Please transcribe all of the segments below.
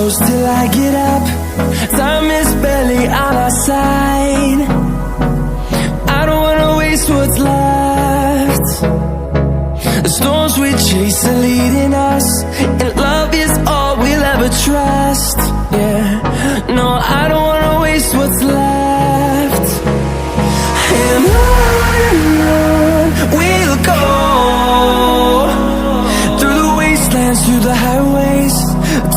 close till I get up. Time is barely on our side. I don't wanna waste what's left. The storms we chase are leading us, and love is all we'll ever trust. Yeah, no, I don't wanna waste what's left. And on we'll go, through the wastelands, through the highways,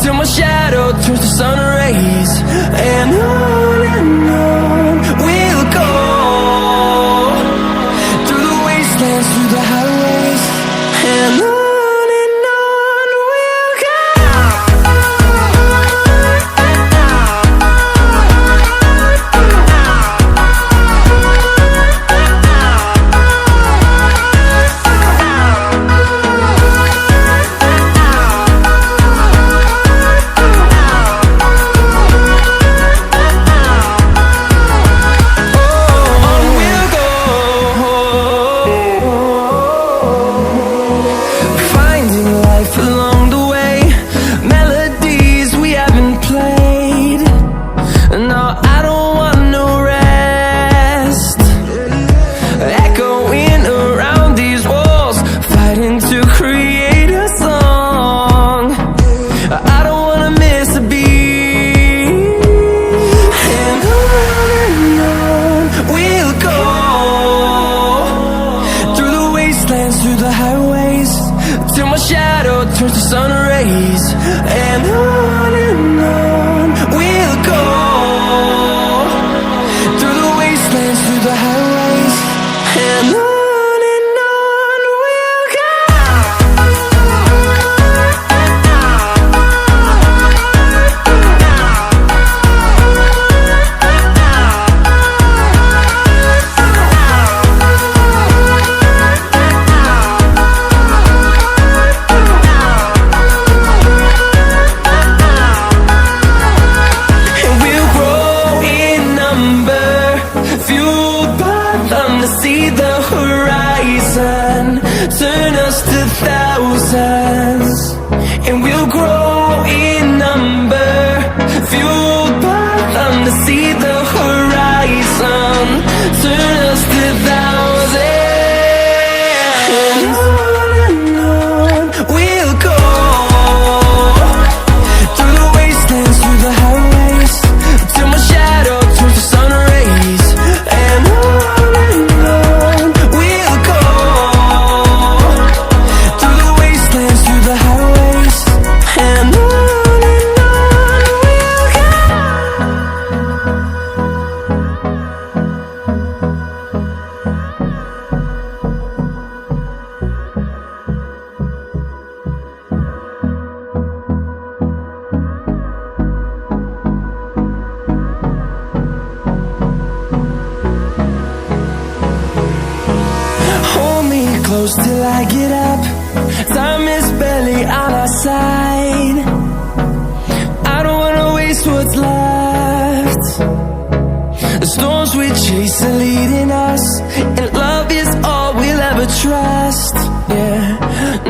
till my shadow turns to sun rays. And on we'll go, through the wastelands, through the highways, and on we'll go. Through the highways, till my shadow turns to sun rays. And on we'll go, through the wastelands, through the highways, and on we'll go. See the horizon, turn us to thousands, and we'll grow in number, fueled by them to see the horizon, turn us to thousands. And on we'll go, through the wastelands, through the highways, till my shadow turns to sun rays. And close till I get up. Time is barely on our side. I don't wanna waste what's left. The storms we chase are leading us, and love is all we'll ever trust. Yeah,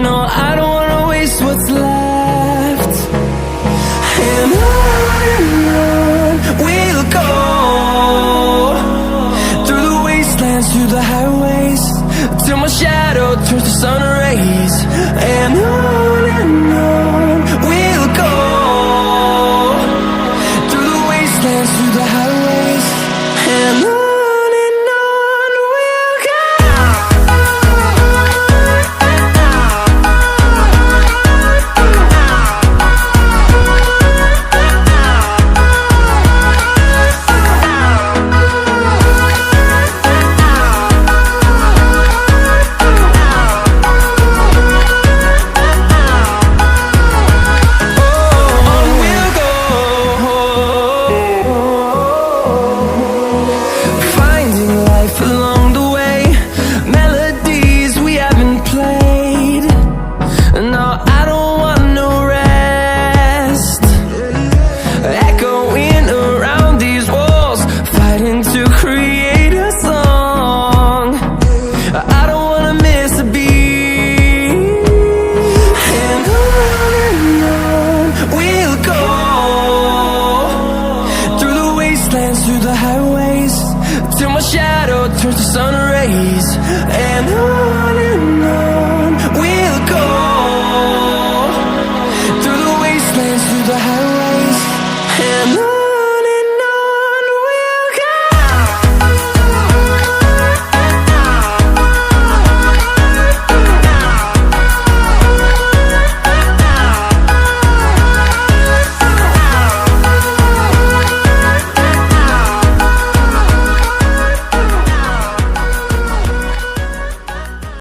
no, I don't wanna waste what's left. And on we'll go, through the wastelands, through the highways, till my shadow turns to sun rays. And on we'll go, through the wastelands, through the highways, and on we'll go. shadow turns to sun rays, and on